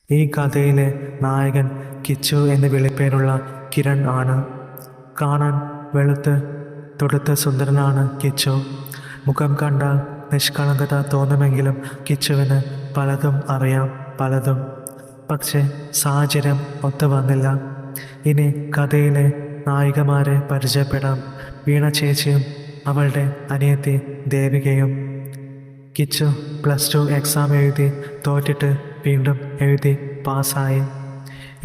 ഈ കഥയിലെ നായകൻ കിച്ചു എന്ന് വിളിപ്പേരുള്ള കിരൺ ആണ്. കാണാൻ വെളുത്ത് തൊടുത്ത സുന്ദരനാണ് കിച്ചു. മുഖം കണ്ടാൽ നിഷ്കളങ്കത തോന്നുമെങ്കിലും കിച്ചുവിന് പലതും അറിയാം, പലതും. പക്ഷേ സാഹചര്യം ഒത്തു വന്നില്ല. ഇനി കഥയിലെ നായികമാരെ പരിചയപ്പെടാം. വീണ ചേച്ചിയും അവളുടെ അനിയത്തി ദേവികയും. കിച്ചു +2 എക്സാം എഴുതി തോറ്റിട്ട് വീണ്ടും എഴുതി പാസ്സായി.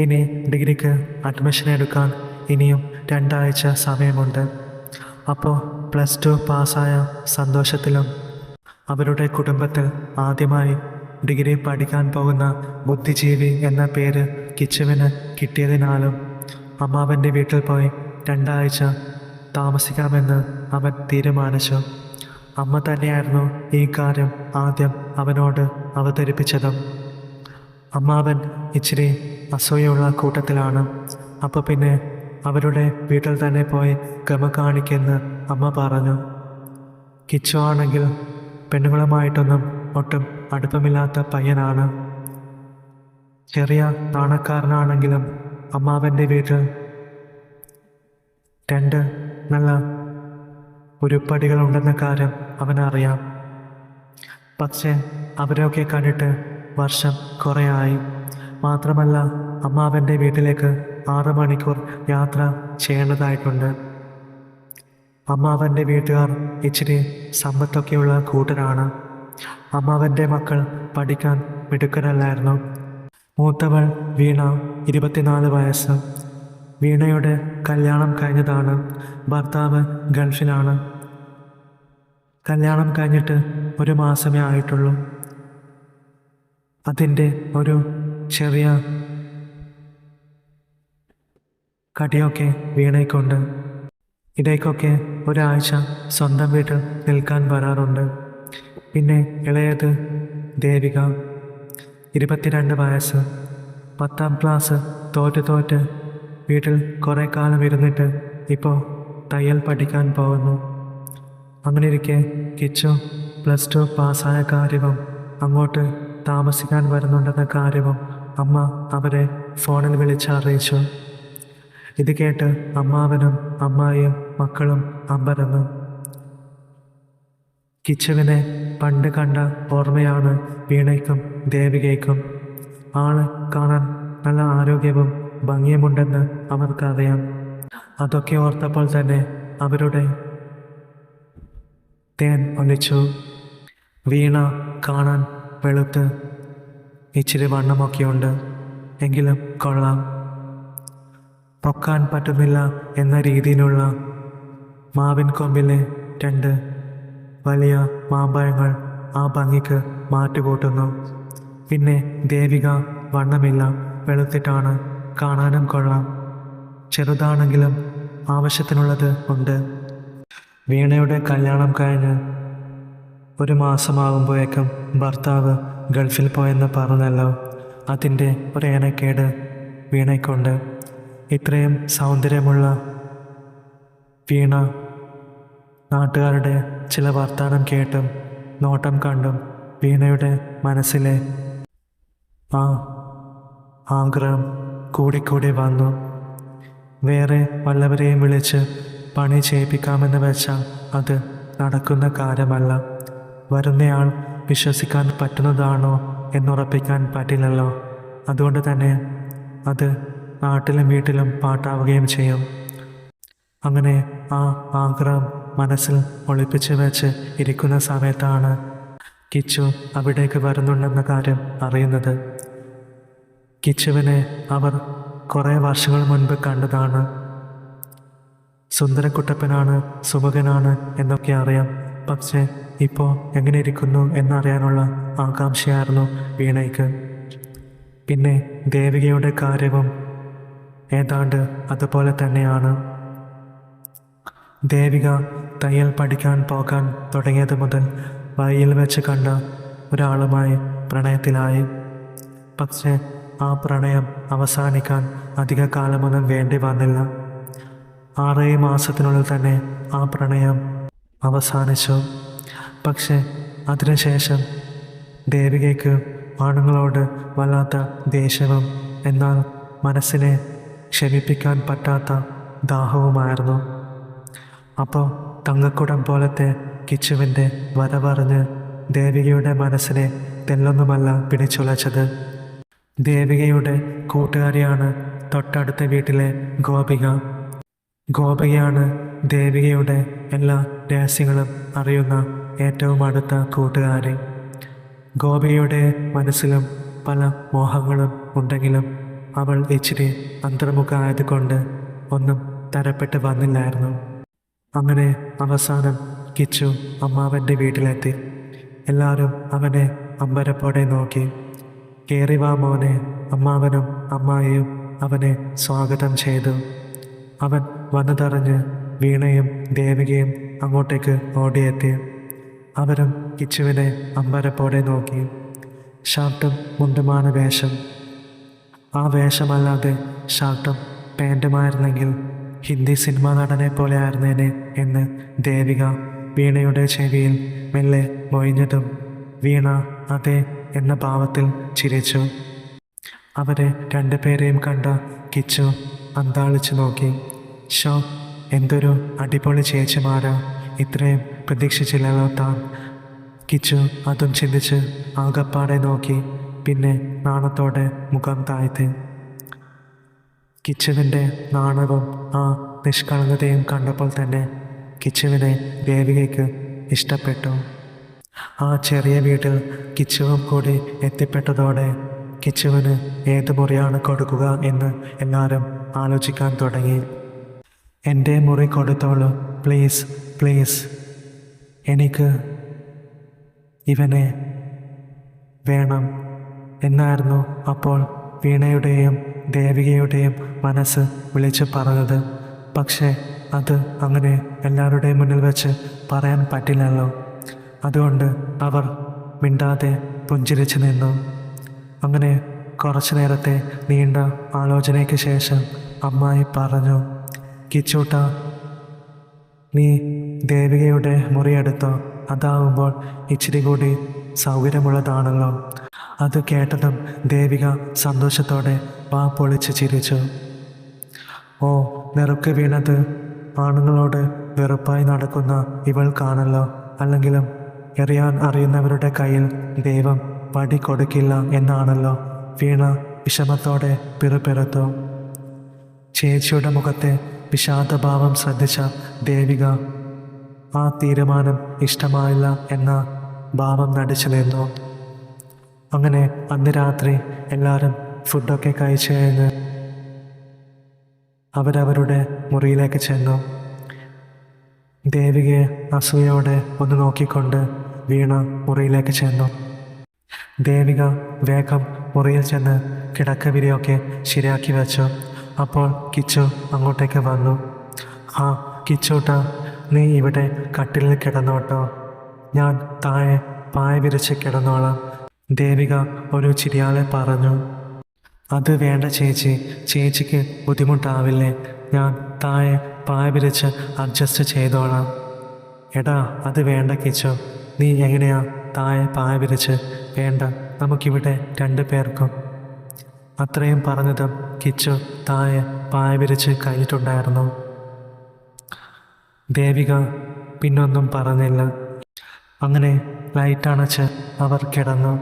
ഇനി ഡിഗ്രിക്ക് അഡ്മിഷൻ എടുക്കാൻ ഇനിയും 2 ആഴ്ച സമയമുണ്ട്. അപ്പോൾ +2 പാസ്സായ സന്തോഷത്തിലും അവരുടെ കുടുംബത്തിൽ ആദ്യമായി ഡിഗ്രി പഠിക്കാൻ പോകുന്ന ബുദ്ധിജീവി എന്ന പേര് കിച്ചുവിന് കിട്ടിയതിനാലും അമ്മാവൻ്റെ വീട്ടിൽ പോയി 2 ആഴ്ച താമസിക്കാമെന്ന് അവൻ തീരുമാനിച്ചു. അമ്മ തന്നെയായിരുന്നു ഈ കാര്യം ആദ്യം അവനോട് അവതരിപ്പിച്ചതും. അമ്മാവൻ ഇച്ചിരി അസൂയുള്ള കൂട്ടത്തിലാണ്. അപ്പോൾ പിന്നെ അവരുടെ വീട്ടിൽ തന്നെ പോയി ഗമ കാണിക്കെന്ന് അമ്മ പറഞ്ഞു. കിച്ചു ആണെങ്കിൽ പെണ്ണുങ്ങളുമായിട്ടൊന്നും ഒട്ടും അടുപ്പമില്ലാത്ത പയ്യനാണ്. ചെറിയ നാണക്കാരനാണെങ്കിലും അമ്മാവൻ്റെ വീട്ടിൽ 2 നല്ല ഉരുപ്പടികളുണ്ടെന്ന കാര്യം അവനറിയാം. പക്ഷേ അവരൊക്കെ കണ്ടിട്ട് വർഷം കുറേയായി. മാത്രമല്ല അമ്മാവൻ്റെ വീട്ടിലേക്ക് 6 മണിക്കൂർ യാത്ര ചെയ്യേണ്ടതായിട്ടുണ്ട്. അമ്മാവൻ്റെ വീട്ടുകാർ ഇച്ചിരി സമ്പത്തൊക്കെയുള്ള കൂട്ടരാണ്. അമ്മാവൻ്റെ മക്കൾ പഠിക്കാൻ മിടുക്കരല്ലായിരുന്നു. മൂത്തവൾ വീണ, 24 വയസ്സ്. വീണയുടെ കല്യാണം കഴിഞ്ഞതാണ്. ഭർത്താവ് ഗൾഫിലാണ്. കല്യാണം കഴിഞ്ഞിട്ട് 1 മാസമേ ആയിട്ടുള്ളൂ. അതിൻ്റെ ഒരു ചെറിയ കടിയൊക്കെ വീണയ്ക്കുണ്ട്. ഇടയ്ക്കൊക്കെ ഒരാഴ്ച സ്വന്തം വീട്ടിൽ നിൽക്കാൻ വരാറുണ്ട്. പിന്നെ ഇളയത് ദേവിക, 22 വയസ്സ്. 10ാം ക്ലാസ് തോറ്റ് വീട്ടിൽ കുറേ കാലം ഇരുന്നിട്ട് ഇപ്പോൾ തയ്യൽ പഠിക്കാൻ പോകുന്നു. അങ്ങനെയിരിക്കെ കിച്ചു +2 പാസ്സായ കാര്യവും അങ്ങോട്ട് താമസിക്കാൻ വരുന്നുണ്ടെന്ന കാര്യവും അമ്മ അവരെ ഫോണിൽ വിളിച്ചറിയിച്ചു. ഇത് കേട്ട് അമ്മാവനും അമ്മായിയും മക്കളും അമ്പരന്നു. കിച്ചുവിനെ പണ്ട് കണ്ട ഓർമ്മയാണ് വീണയ്ക്കും ദേവികയ്ക്കും. ആള് കാണാൻ നല്ല ആരോഗ്യവും ഭംഗിയുമുണ്ടെന്ന് അവർക്കറിയാം. അതൊക്കെ ഓർത്തപ്പോൾ തന്നെ അവരുടെ തേൻ ഒലിച്ചു. വീണ കാണാൻ വെളുത്ത് ഇച്ചിരി വണ്ണമൊക്കെയുണ്ട്, എങ്കിലും കൊള്ളാം. പൊക്കാൻ പറ്റുന്നില്ല എന്ന രീതിയിലുള്ള മാവിൻ കൊമ്പിലെ 2 വലിയ മാമ്പഴങ്ങൾ ആ ഭംഗിക്ക് മാറ്റുകൂട്ടുന്നു. പിന്നെ ദേവിക വണ്ണമില്ല, വെളുത്തിട്ടാണ്, കാണാനും കൊള്ളാം. ചെറുതാണെങ്കിലും ആവശ്യത്തിനുള്ളത് ഉണ്ട്. വീണയുടെ കല്യാണം കഴിഞ്ഞ് 1 മാസമാകുമ്പോഴേക്കും ഭർത്താവ് ഗൾഫിൽ പോയെന്ന് പറഞ്ഞല്ലോ. അതിൻ്റെ ഒരേനക്കേട് വീണയ്ക്കുണ്ട്. ഇത്രയും സൗന്ദര്യമുള്ള വീണ നാട്ടുകാരുടെ ചില വർത്തമാനം കേട്ടും നോട്ടം കണ്ടും വീണയുടെ മനസ്സിലെ ആ ആഗ്രഹം കൂടിക്കൂടി വന്നു. വേറെ വല്ലവരെയും വിളിച്ച് പണി ചെയ്യിപ്പിക്കാമെന്ന് വെച്ചാൽ അത് നടക്കുന്ന കാര്യമല്ല. വരുന്നയാൾ വിശ്വസിക്കാൻ പറ്റുന്നതാണോ എന്നുറപ്പിക്കാൻ പറ്റില്ലല്ലോ. അതുകൊണ്ട് തന്നെ അത് നാട്ടിലും വീട്ടിലും പാട്ടാവുകയും ചെയ്യും. അങ്ങനെ ആ ആഗ്രഹം മനസ്സിൽ ഒളിപ്പിച്ച് വെച്ച് ഇരിക്കുന്ന സമയത്താണ് കിച്ചു അവിടേക്ക് വരുന്നുണ്ടെന്ന കാര്യം അറിയുന്നത്. കിച്ചുവിനെ അവർ കുറേ വർഷങ്ങൾ മുൻപ് കണ്ടതാണ്. സുന്ദരക്കുട്ടപ്പനാണ്, സുമുഖനാണ് എന്നൊക്കെ അറിയാം. പക്ഷേ ഇപ്പോൾ എങ്ങനെ ഇരിക്കുന്നു എന്നറിയാനുള്ള ആകാംക്ഷയായിരുന്നു വീണയ്ക്ക്. പിന്നെ ദേവികയുടെ കാര്യവും ഏതാണ്ട് അതുപോലെ തന്നെയാണ്. ദേവിക തയ്യൽ പഠിക്കാൻ പോകാൻ തുടങ്ങിയത് മുതൽ വഴിയിൽ വെച്ച് കണ്ട ഒരാളുമായി പ്രണയത്തിലായി. പക്ഷേ ആ പ്രണയം അവസാനിക്കാൻ അധിക കാലമൊന്നും വേണ്ടി വന്നില്ല. 6 മാസത്തിനുള്ളിൽ തന്നെ ആ പ്രണയം അവസാനിച്ചു. പക്ഷേ അതിനുശേഷം ദേവികയ്ക്ക് ആണുങ്ങളോട് വല്ലാത്ത ദേഷ്യവും എന്നാൽ മനസ്സിനെ ക്ഷമിപ്പിക്കാൻ പറ്റാത്ത ദാഹവുമായിരുന്നു. അപ്പോൾ തങ്കക്കുടം പോലത്തെ കിച്ചുവിൻ്റെ വരവറിഞ്ഞ് ദേവികയുടെ മനസ്സിനെ തെല്ലൊന്നുമല്ല പിടിച്ചുലച്ചത്. ദേവികയുടെ കൂട്ടുകാരിയാണ് തൊട്ടടുത്ത വീട്ടിലെ ഗോപിക. ഗോപികയാണ് ദേവികയുടെ എല്ലാ രഹസ്യങ്ങളും അറിയുന്ന ഏറ്റവും അടുത്ത കൂട്ടുകാരി. ഗോപികയുടെ മനസ്സിലും പല മോഹങ്ങളും ഉണ്ടെങ്കിലും അവൾ ഇച്ചിരി അന്തർമുഖമായതുകൊണ്ട് ഒന്നും തരപ്പെട്ട് വന്നില്ലായിരുന്നു. അങ്ങനെ അവസാനം കിച്ചു അമ്മാവൻ്റെ വീട്ടിലെത്തി. എല്ലാവരും അവനെ അമ്പരപ്പോടെ നോക്കി. "കേറി വാ മോനെ." അമ്മാവനും അമ്മായിയും അവനെ സ്വാഗതം ചെയ്തു. അവൻ വന്നതറിഞ്ഞ് വീണയും ദേവികയും അങ്ങോട്ടേക്ക് ഓടിയെത്തി. അവരും കിച്ചുവിനെ അമ്പരപ്പോടെ നോക്കി. ഷർട്ടും മുണ്ടുമാണ് വേഷം. ആ വേഷമല്ലാതെ ഷർട്ടും പാൻറ്റുമായിരുന്നെങ്കിൽ ഹിന്ദി സിനിമാ നടനെ പോലെ ആയിരുന്നേനെ എന്ന് ദേവിക വീണയുടെ ചെവിയിൽ മെല്ലെ മൊഴിഞ്ഞതും വീണ അതെ എന്ന ഭാവത്തിൽ ചിരിച്ചു. അവരെ രണ്ടുപേരെയും കണ്ട കിച്ചു അന്താളിച്ചു നോക്കി. ഷോ, എന്തൊരു അടിപൊളി ചേച്ചിമാരാ, ഇത്രയും പ്രതീക്ഷിച്ചില്ലല്ലോ താൻ. കിച്ചു അതും ചിന്തിച്ച് ആകപ്പാടെ നോക്കി. പിന്നെ നാണത്തോടെ മുഖം താഴ്ത്തി. കിച്ചുവിൻ്റെ നാണവും ആ നിഷ്കളങ്കതയും കണ്ടപ്പോൾ തന്നെ കിച്ചുവിനെ ദേവികയ്ക്ക് ഇഷ്ടപ്പെട്ടു. ആ ചെറിയ വീട്ടിൽ കിച്ചുവും കൂടി എത്തിപ്പെട്ടതോടെ കിച്ചുവിന് ഏത് മുറിയാണ് കൊടുക്കുക എന്ന് എല്ലാവരും ആലോചിക്കാൻ തുടങ്ങി. "എൻ്റെ മുറി കൊടുത്തോളൂ, പ്ലീസ് പ്ലീസ്. എനിക്ക് ഇവനെ വേണം" എന്നായിരുന്നു അപ്പോൾ വീണയുടെയും ദേവികയുടെയും മനസ്സ് വിളിച്ചു പറഞ്ഞത്. പക്ഷേ അത് അങ്ങനെ എല്ലാവരുടെയും മുന്നിൽ വെച്ച് പറയാൻ പറ്റില്ലല്ലോ. അതുകൊണ്ട് അവർ മിണ്ടാതെ പുഞ്ചിരിച്ചു നിന്നു. അങ്ങനെ കുറച്ചു നേരത്തെ നീണ്ട ആലോചനയ്ക്ക് ശേഷം അമ്മായി പറഞ്ഞു, "കിച്ചൂട്ട, നീ ദേവികയുടെ മുറിയെടുത്തോ. അതാവുമ്പോൾ ഇച്ചിരി കൂടി സൗകര്യമുള്ളതാണല്ലോ." അത് കേട്ടതും ദേവിക സന്തോഷത്തോടെ വാ പൊളിച്ച് ചിരിച്ചു. "ഓ, നെറുക്ക് വീണത് ആണുങ്ങളോട് വെറുപ്പായി നടക്കുന്ന ഇവൾക്കാണല്ലോ. അല്ലെങ്കിലും എറിയാൻ അറിയുന്നവരുടെ കയ്യിൽ ദൈവം വടി കൊടുക്കില്ല എന്നാണല്ലോ." വീണ വിഷമത്തോടെ പിറുപിറുത്തു. ചേച്ചിയുടെ മുഖത്തെ വിഷാദഭാവം ശ്രദ്ധിച്ച ദേവിക ആ തീരുമാനം ഇഷ്ടമായില്ല എന്ന ഭാവം നടിച്ചു നിന്നു. അങ്ങനെ അന്ന് രാത്രി എല്ലാവരും ഫുഡൊക്കെ കഴിച്ചു കഴിഞ്ഞ് അവരവരുടെ മുറിയിലേക്ക് ചെന്നു. ദേവികയെ അസൂയയോടെ ഒന്ന് നോക്കിക്കൊണ്ട് വീണ മുറിയിലേക്ക് ചെന്നു. ദേവിക വേഗം മുറിയിൽ ചെന്ന് കിടക്കവിരിയൊക്കെ ശരിയാക്കി വെച്ചു. അപ്പോൾ കിച്ചു അങ്ങോട്ടേക്ക് വന്നു. "ആ കിച്ചൂട്ട, നീ ഇവിടെ കട്ടിലിൽ കിടന്നോട്ടോ, ഞാൻ താഴെ പായ വിരിച്ച് കിടന്നോളാം." ദേവിക ഒരു ചിരിയാലെ പറഞ്ഞു. "അത് വേണ്ട ചേച്ചി, ചേച്ചിക്ക് ബുദ്ധിമുട്ടാവില്ലേ? ഞാൻ താഴെ പായ വിരിച്ച് അഡ്ജസ്റ്റ് ചെയ്തോളാം." "എടാ, അത് വേണ്ട കിച്ചു. നീ എങ്ങനെയാ താഴെ പായ വിരിച്ച്? വേണ്ട, നമുക്കിവിടെ 2 പേർക്കും." അത്രയും പറഞ്ഞതും കിച്ചു താഴെ പായ വിരിച്ച് കഴിഞ്ഞിട്ടുണ്ടായിരുന്നു. ദേവിക പിന്നൊന്നും പറഞ്ഞില്ല. അങ്ങനെ ലൈറ്റണച്ച് അവർ കിടന്നു.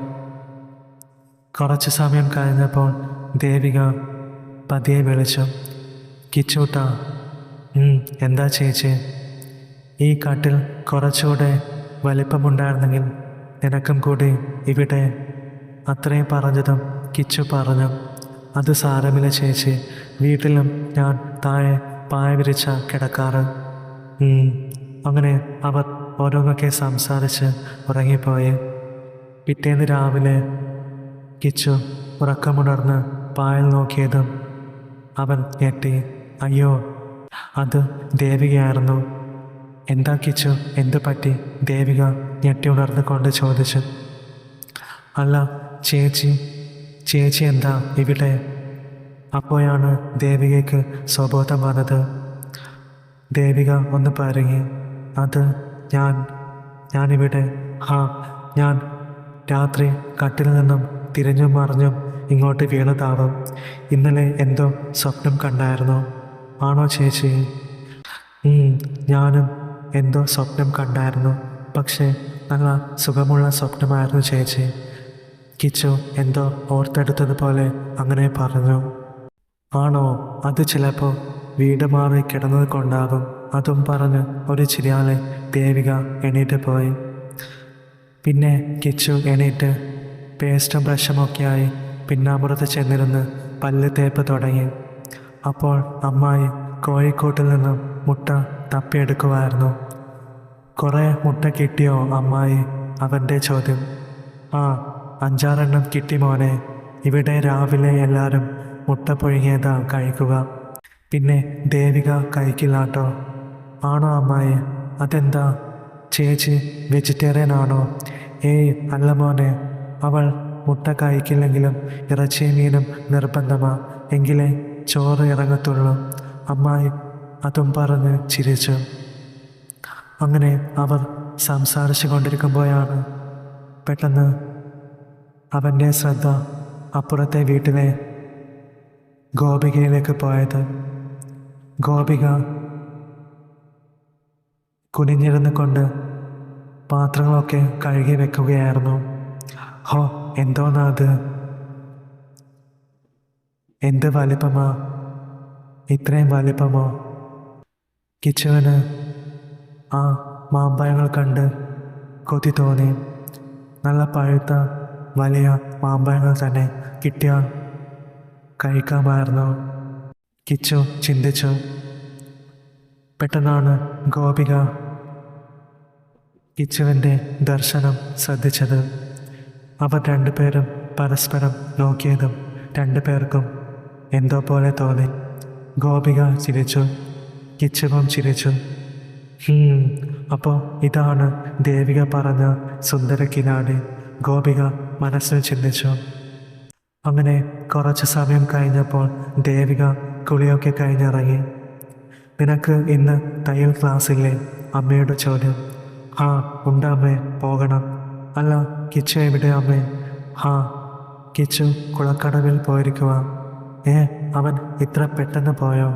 കുറച്ച് സമയം കഴിഞ്ഞപ്പോൾ ദേവിക പതിയെ വിളിച്ചു, "കിച്ചൂട്ട." എന്താ ചേച്ചി?" "ഈ കട്ടിൽ കുറച്ചുകൂടെ വലിപ്പമുണ്ടായിരുന്നെങ്കിൽ നിനക്കും കൂടി ഇവിടെ." അത്രയും പറഞ്ഞതും കിച്ചു പറഞ്ഞു, "അത് സാരമില്ല ചേച്ചി, വീട്ടിലും ഞാൻ താഴെ പായ വിരിച്ച കിടക്കാറ്." അങ്ങനെ അവർ ഓരോന്നൊക്കെ സംസാരിച്ച് ഉറങ്ങിപ്പോയി. പിറ്റേന്ന് രാവിലെ കിച്ചു ഉറക്കമുണർന്ന് പായൽ നോക്കിയതും അവൻ ഞെട്ടി. അയ്യോ, അത് ദേവികയായിരുന്നു. "എന്താ കിച്ചു, എന്തു പറ്റി?" ദേവിക ഞെട്ടി ഉണർന്നുകൊണ്ട് ചോദിച്ചു. "അല്ല ചേച്ചി എന്താ ഇവിടെ?" അപ്പോഴാണ് ദേവികയ്ക്ക് സ്വബോധം വന്നത്. ദേവിക ഒന്ന് പരുങ്ങി. "അത് ഞാനിവിടെ ഞാൻ രാത്രി കട്ടിൽ നിന്നും തിരിഞ്ഞും മറിഞ്ഞും ഇങ്ങോട്ട് വീണതാവും. ഇന്നലെ എന്തോ സ്വപ്നം കണ്ടായിരുന്നോ? ആണോ ചേച്ചി? ഞാനും എന്തോ സ്വപ്നം കണ്ടായിരുന്നു. പക്ഷേ നല്ല സുഖമുള്ള സ്വപ്നമായിരുന്നു ചേച്ചി. കിച്ചു എന്തോ ഓർത്തെടുത്തതുപോലെ അങ്ങനെ പറഞ്ഞു. ആണോ? അത് ചിലപ്പോൾ വീട് മാറി കിടന്നത് കൊണ്ടാകും. അതും പറഞ്ഞ് ഒരു ചിരിയാലെ ദേവിക എണീറ്റ് പോയി. പിന്നെ കിച്ചു എണീറ്റ് പേസ്റ്റും ബ്രഷുമൊക്കെയായി പിന്നാമ്പുറത്ത് ചെന്നിരുന്ന് പല്ല് തേപ്പ് തുടങ്ങി. അപ്പോൾ അമ്മായി കോഴിക്കോട്ടിൽ നിന്നും മുട്ട തപ്പിയെടുക്കുമായിരുന്നു. കുറേ മുട്ട കിട്ടിയോ അമ്മായി? അവൻ്റെ ചോദ്യം. 5-6 കിട്ടി മോനെ. ഇവിടെ രാവിലെ എല്ലാവരും മുട്ട പുഴുങ്ങിയതാ കഴിക്കുക. പിന്നെ ദേവിക കഴിക്കില്ലാട്ടോ. ആണോ അമ്മായി? അതെന്താ? ചേച്ചി വെജിറ്റേറിയൻ ആണോ? അല്ല മോനെ. അവൾ മുട്ട കഴിക്കില്ലെങ്കിലും ഇറച്ചിയും മീനും നിർബന്ധമാ. എങ്കിലേ ചോറ് ഇറങ്ങത്തുള്ളൂ. അമ്മായി അതും പറഞ്ഞ് ചിരിച്ചു. അങ്ങനെ അവർ സംസാരിച്ചു കൊണ്ടിരിക്കുമ്പോഴാണ് പെട്ടെന്ന് അവൻ്റെ ശ്രദ്ധ അപ്പുറത്തെ വീട്ടിലെ ഗോപികയിലേക്ക് പോയത്. ഗോപിക കുനിഞ്ഞിരുന്നു കൊണ്ട് പാത്രങ്ങളൊക്കെ കഴുകി വെക്കുകയായിരുന്നു. എന്തോന്നാ അത്? എന്ത് വലിപ്പമാ? ഇത്രയും വലിപ്പമോ? കിച്ചുവിന് ആ മാമ്പഴങ്ങൾ കണ്ട് കൊതി തോന്നി. നല്ല പഴുത്ത വലിയ മാമ്പഴങ്ങൾ തന്നെ കിട്ടിയാൽ കഴിക്കാമായിരുന്നു. കിച്ചു ചിന്തിച്ചു. പെട്ടെന്നാണ് ഗോപിക കിച്ചുവിൻ്റെ ദർശനം ശ്രദ്ധിച്ചത്. അവർ രണ്ടുപേരും പരസ്പരം നോക്കിയതും രണ്ടുപേർക്കും എന്തോ പോലെ തോന്നി. ഗോപിക ചിരിച്ചു, കിച്ചുവും ചിരിച്ചു. അപ്പോൾ ഇതാണ് ദേവിക പറഞ്ഞ സുന്ദര കിലാടി, ഗോപിക മനസ്സിൽ ചിന്തിച്ചു. അങ്ങനെ കുറച്ച് സമയം കഴിഞ്ഞപ്പോൾ ദേവിക കുളിയൊക്കെ കഴിഞ്ഞിറങ്ങി. നിനക്ക് ഇന്ന് തയ്യൽ ക്ലാസ്സില്ലേ? അമ്മയുടെ ചോദ്യം. ഉണ്ട് അമ്മേ, പോകണം. അല്ല, കിച്ചു എവിടെ അമ്മേ? കിച്ചു കുളക്കടവിൽ പോയിരിക്കുക. അവൻ ഇത്ര പെട്ടെന്ന് പോയോ?